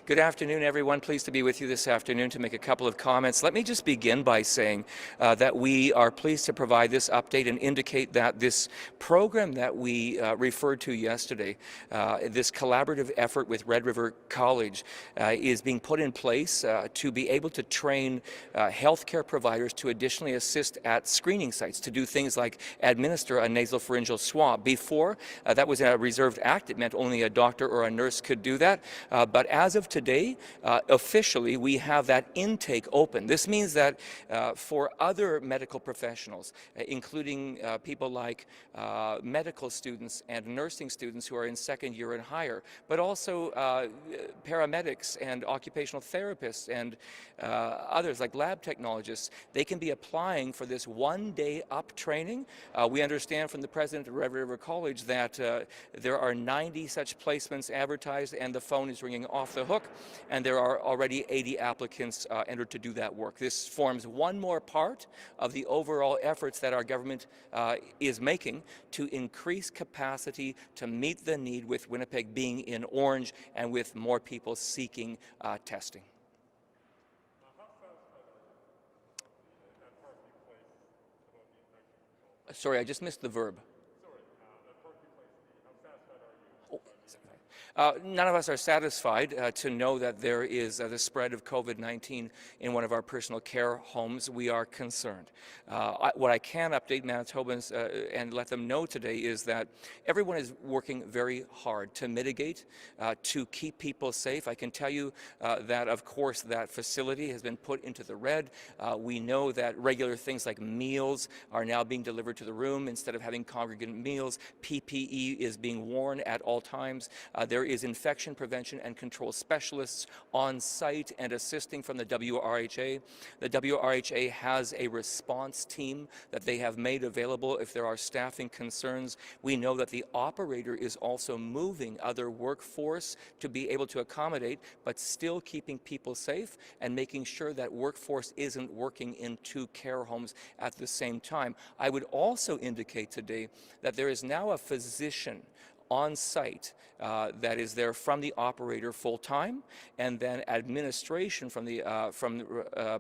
Good afternoon, everyone. Pleased to be with you this afternoon to make a couple of comments. Let me just begin by saying that we are pleased to provide this update and indicate that this program that we referred to yesterday, this collaborative effort with Red River College, is being put in place to be able to train healthcare providers to additionally assist at screening sites to do things like administer a nasopharyngeal swab. Before, that was a reserved act. It meant only a doctor or a nurse could do that. But as of today, officially, we have that intake open. This means that for other medical professionals, including people like medical students and nursing students who are in second year and higher, but also paramedics and occupational therapists and others like lab technologists, they can be applying for this one-day up training. We understand from the president of Red River College that there are 90 such placements advertised and the phone is ringing off the hook, and there are already 80 applicants entered to do that work. This forms one more part of the overall efforts that our government is making to increase capacity to meet the need with Winnipeg being in orange and with more people seeking testing. Sorry, I just missed the verb. None of us are satisfied to know that there is the spread of COVID-19 in one of our personal care homes. We are concerned. What I can update Manitobans and let them know today is that everyone is working very hard to mitigate, to keep people safe. I can tell you that, of course, that facility has been put into the red. We know that regular things like meals are now being delivered to the room instead of having congregant meals. PPE is being worn at all times. There is infection prevention and control specialists on site and assisting from the WRHA. The WRHA has a response team that they have made available if there are staffing concerns. We know that the operator is also moving other workforce to be able to accommodate, but still keeping people safe and making sure that workforce isn't working in two care homes at the same time. I would also indicate today that there is now a physician on site that is there from the operator full-time, and then administration from the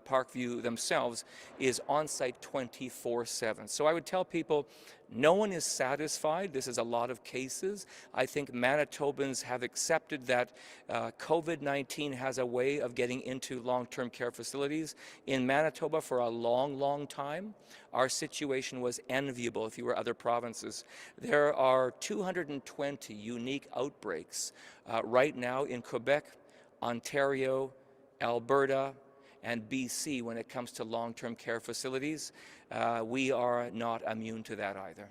Parkview themselves is on site 24/7. So I would tell people, no one is satisfied. This is a lot of cases. I think Manitobans have accepted that COVID-19 has a way of getting into long-term care facilities. In Manitoba for a long, long time, our situation was enviable if you were other provinces. There are 220 unique outbreaks right now in Quebec, Ontario, Alberta, and BC when it comes to long-term care facilities. We are not immune to that either.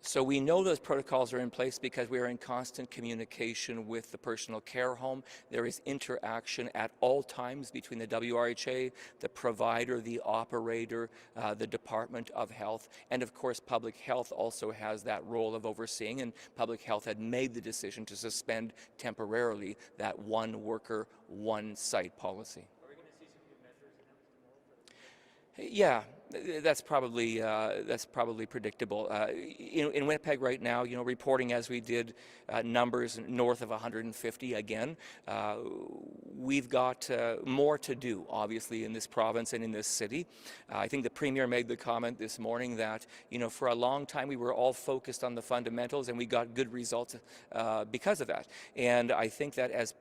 So we know those protocols are in place because we are in constant communication with the personal care home. There is interaction at all times between the WRHA, the provider, the operator, the Department of Health, and of course Public Health also has that role of overseeing, and Public Health had made the decision to suspend temporarily that one worker, one site policy. Are we going to see some new measures announced tomorrow? Yeah. That's probably predictable. In Winnipeg right now, reporting as we did numbers north of 150 again. We've got more to do, obviously, in this province and in this city. I think the Premier made the comment this morning that, for a long time we were all focused on the fundamentals and we got good results because of that. And I think that as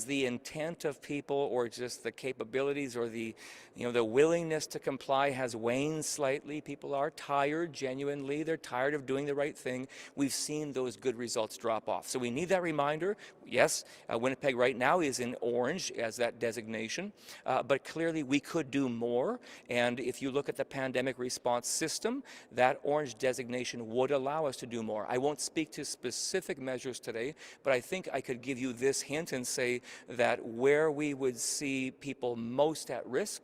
the intent of people or just the capabilities or the willingness to comply has waned slightly. People are tired, genuinely. They're tired of doing the right thing. We've seen those good results drop off. So we need that reminder. Yes, Winnipeg right now is in orange as that designation, but clearly we could do more. And if you look at the pandemic response system, that orange designation would allow us to do more. I won't speak to specific measures today, but I think I could give you this hint and say that where we would see people most at risk,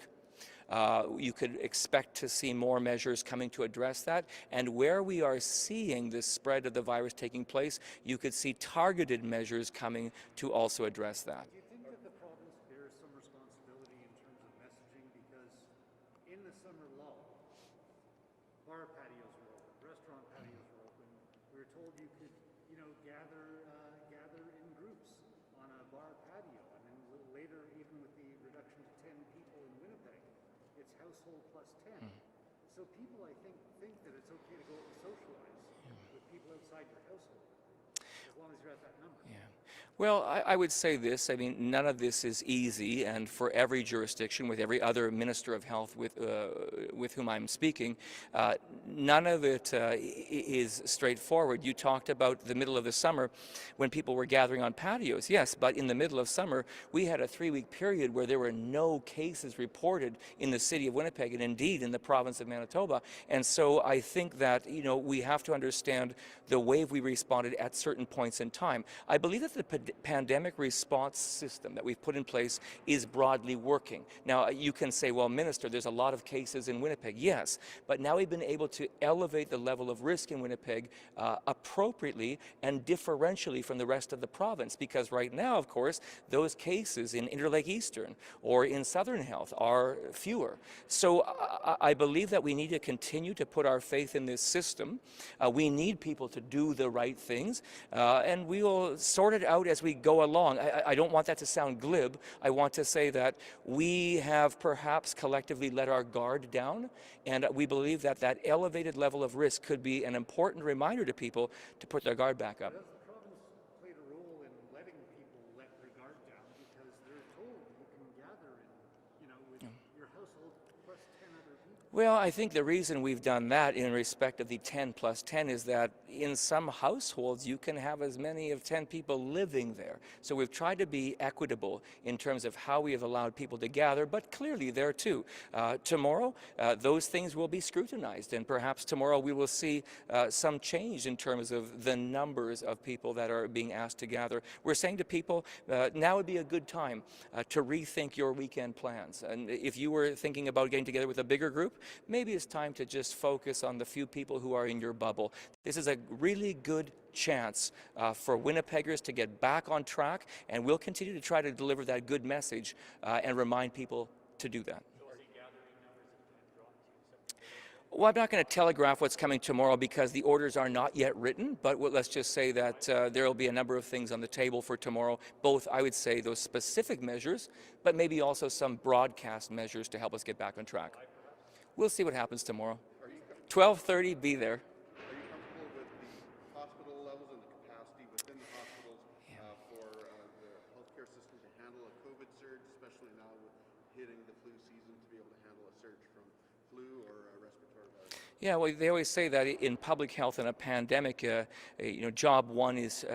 you could expect to see more measures coming to address that. And where we are seeing this spread of the virus taking place, you could see targeted measures coming to also address that. Do you think that the province bears some responsibility in terms of messaging? Because in the summer lull, bar patios were open, restaurant patios were open, told you could, gather in groups on a bar patio, and then later, even with the reduction to 10 people in Winnipeg, it's household plus 10. So people, I think that it's okay to go out and socialize with people outside your household, as long as you're at that number. Yeah. Well, I would say this. I mean, none of this is easy, and for every jurisdiction, with every other minister of health with whom I'm speaking, none of it is straightforward. You talked about the middle of the summer when people were gathering on patios. Yes, but in the middle of summer, we had a 3-week period where there were no cases reported in the city of Winnipeg, and indeed in the province of Manitoba. And so I think that, we have to understand the way we responded at certain points in time. I believe that the pandemic response system that we've put in place is broadly working. Now, you can say, well, Minister, there's a lot of cases in Winnipeg. Yes, but now we've been able to elevate the level of risk in Winnipeg appropriately and differentially from the rest of the province, because right now, of course, those cases in Interlake Eastern or in Southern Health are fewer. So I believe that we need to continue to put our faith in this system. We need people to do the right things, and we will sort it out as we go along. I don't want that to sound glib. I want to say that we have perhaps collectively let our guard down, and we believe that that elevated level of risk could be an important reminder to people to put their guard back up. Does the province played a role in letting people let their guard down because they're told you can gather with your household plus 10 other people? Well, I think the reason we've done that in respect of the 10 plus 10 is that in some households you can have as many of 10 people living there. So we've tried to be equitable in terms of how we have allowed people to gather, but clearly there too. Tomorrow, those things will be scrutinized, and perhaps tomorrow we will see some change in terms of the numbers of people that are being asked to gather. We're saying to people, now would be a good time to rethink your weekend plans. And if you were thinking about getting together with a bigger group, maybe it's time to just focus on the few people who are in your bubble. This is a really good chance for Winnipeggers to get back on track, and we'll continue to try to deliver that good message and remind people to do that. Well, I'm not going to telegraph what's coming tomorrow because the orders are not yet written, but let's just say that there will be a number of things on the table for tomorrow, both, I would say, those specific measures, but maybe also some broadcast measures to help us get back on track. We'll see what happens tomorrow. 12:30, be there. Are you comfortable with the hospital levels and the capacity within the hospitals for the healthcare system to handle a COVID surge, especially now with hitting the flu season, to be able to handle a surge from flu or a respiratory virus? Yeah, well, they always say that in public health and a pandemic, job one is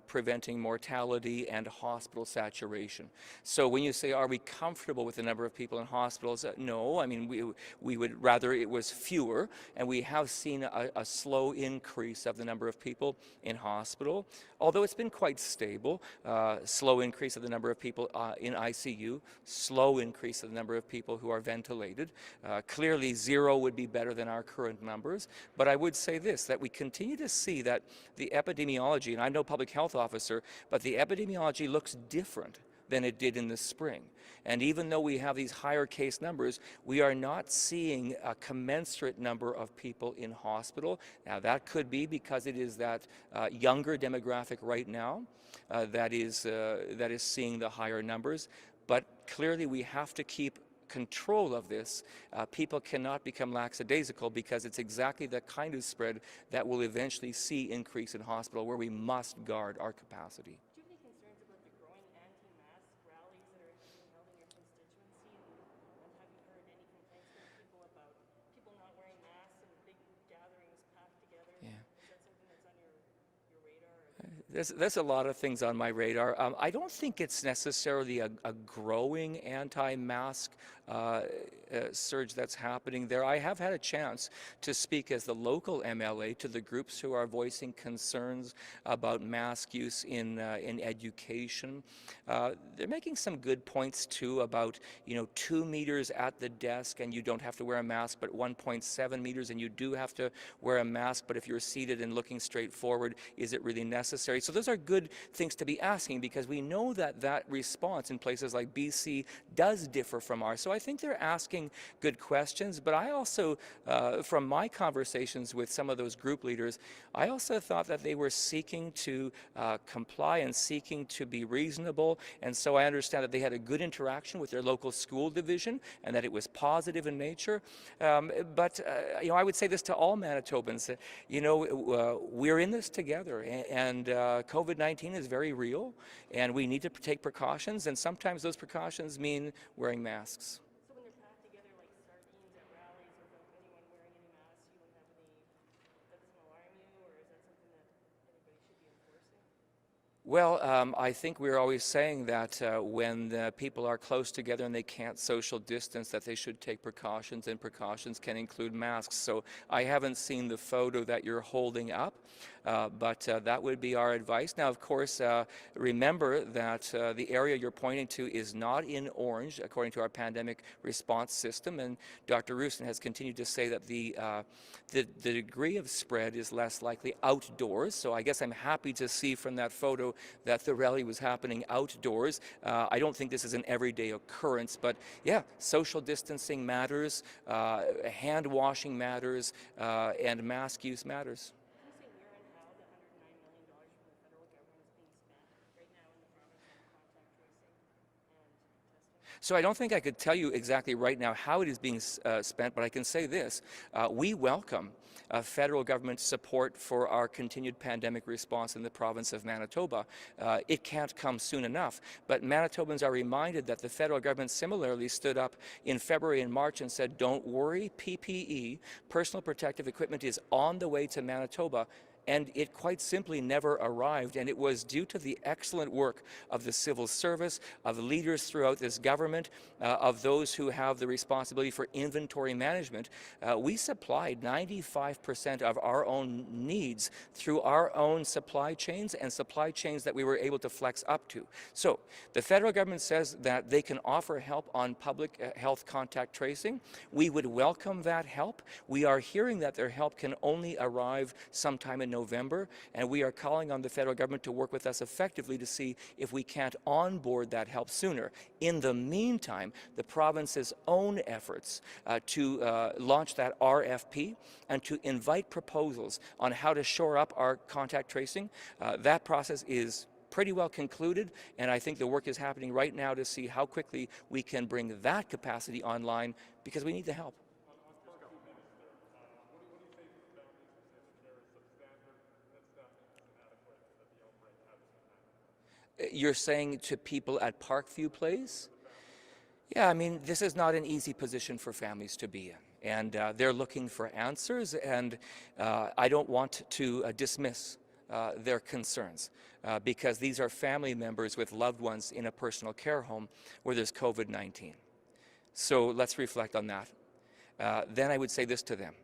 preventing mortality and hospital saturation. So when you say, are we comfortable with the number of people in hospitals? No, I mean, we would rather it was fewer, and we have seen a slow increase of the number of people in hospital, although it's been quite stable. Slow increase of the number of people in ICU, slow increase of the number of people who are ventilated. Clearly, zero would be better than our current numbers, but I would say this, that we continue to see that the epidemiology, and I'm no public health officer, but the epidemiology looks different than it did in the spring. And even though we have these higher case numbers, we are not seeing a commensurate number of people in hospital. Now that could be because it is that younger demographic right now that is seeing the higher numbers, but clearly we have to keep control of this. People cannot become lackadaisical because it's exactly the kind of spread that will eventually see increase in hospital where we must guard our capacity. Do you have any concerns about the growing anti-mask rallies that are being held in your constituency? And have you heard any complaints from people about people not wearing masks and big gatherings packed together? Yeah. Is that something that's on your radar? There's a lot of things on my radar. I don't think it's necessarily a growing anti-mask surge that's happening there. I have had a chance to speak as the local MLA to the groups who are voicing concerns about mask use in education. They're making some good points too about 2 meters at the desk and you don't have to wear a mask, but 1.7 meters and you do have to wear a mask. But if you're seated and looking straight forward, is it really necessary? So those are good things to be asking because we know that that response in places like BC does differ from ours. So I think they're asking good questions, but I also, from my conversations with some of those group leaders, I also thought that they were seeking to comply and seeking to be reasonable, and so I understand that they had a good interaction with their local school division and that it was positive in nature. But I would say this to all Manitobans, we're in this together, and COVID-19 is very real, and we need to take precautions, and sometimes those precautions mean wearing masks. So when they're packed together like sardines at rallies without anyone wearing any masks, you don't have any, that doesn't alarm you, or is that something that anybody should be enforcing? Well, I think we're always saying that when people are close together and they can't social distance, that they should take precautions, and precautions can include masks. So I haven't seen the photo that you're holding up, but that would be our advice. Now, of course, remember that the area you're pointing to is not in orange, according to our pandemic response system, and Dr. Friesen has continued to say that the degree of spread is less likely outdoors. So I guess I'm happy to see from that photo that the rally was happening outdoors. I don't think this is an everyday occurrence, but yeah, social distancing matters, hand washing matters, and mask use matters. Can you say where and how the $109 million from the federal government is being spent right now in the province on contact tracing and testing? So I don't think I could tell you exactly right now how it is being spent, but I can say this. We welcome federal government support for our continued pandemic response in the province of Manitoba. It can't come soon enough, but Manitobans are reminded that the federal government similarly stood up in February and March and said, don't worry, PPE, personal protective equipment, is on the way to Manitoba. And it quite simply never arrived, and it was due to the excellent work of the civil service, of leaders throughout this government, of those who have the responsibility for inventory management. We supplied 95% of our own needs through our own supply chains, and supply chains that we were able to flex up to. So the federal government says that they can offer help on public health contact tracing. We would welcome that help. We are hearing that their help can only arrive sometime in November, and we are calling on the federal government to work with us effectively to see if we can't onboard that help sooner. In the meantime, the province's own efforts to launch that RFP and to invite proposals on how to shore up our contact tracing, that process is pretty well concluded, and I think the work is happening right now to see how quickly we can bring that capacity online, because we need the help. You're saying to people at Parkview Place? Yeah, I mean, this is not an easy position for families to be in, and they're looking for answers, and I don't want to dismiss their concerns, because these are family members with loved ones in a personal care home where there's COVID-19. So let's reflect on that. Then I would say this to them.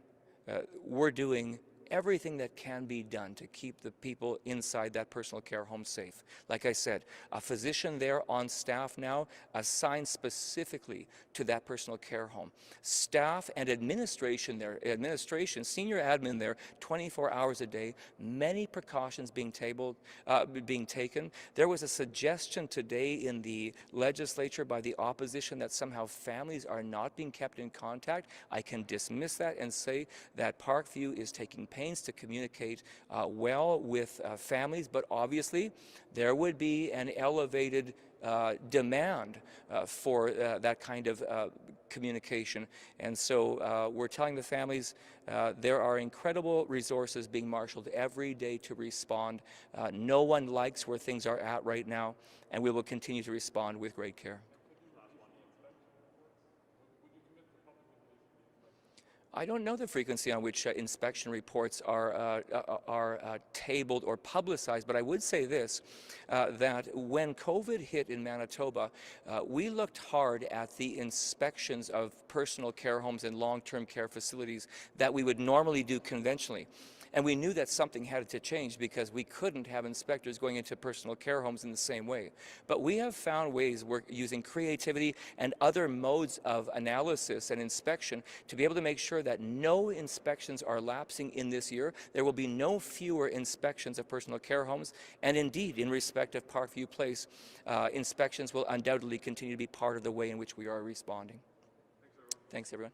We're doing everything that can be done to keep the people inside that personal care home safe. Like I said, a physician there on staff now assigned specifically to that personal care home. Staff and administration there, senior admin there, 24 hours a day, many precautions being taken. There was a suggestion today in the legislature by the opposition that somehow families are not being kept in contact. I can dismiss that and say that Parkview is taking pains to communicate well with families, but obviously there would be an elevated demand for that kind of communication. And so we're telling the families there are incredible resources being marshaled every day to respond. No one likes where things are at right now, and we will continue to respond with great care. I don't know the frequency on which inspection reports are tabled or publicized, but I would say this, that when COVID hit in Manitoba, we looked hard at the inspections of personal care homes and long-term care facilities that we would normally do conventionally. And we knew that something had to change, because we couldn't have inspectors going into personal care homes in the same way. But we have found ways, we're using creativity and other modes of analysis and inspection to be able to make sure that no inspections are lapsing in this year. There will be no fewer inspections of personal care homes. And indeed, in respect of Parkview Place, inspections will undoubtedly continue to be part of the way in which we are responding. Thanks, everyone.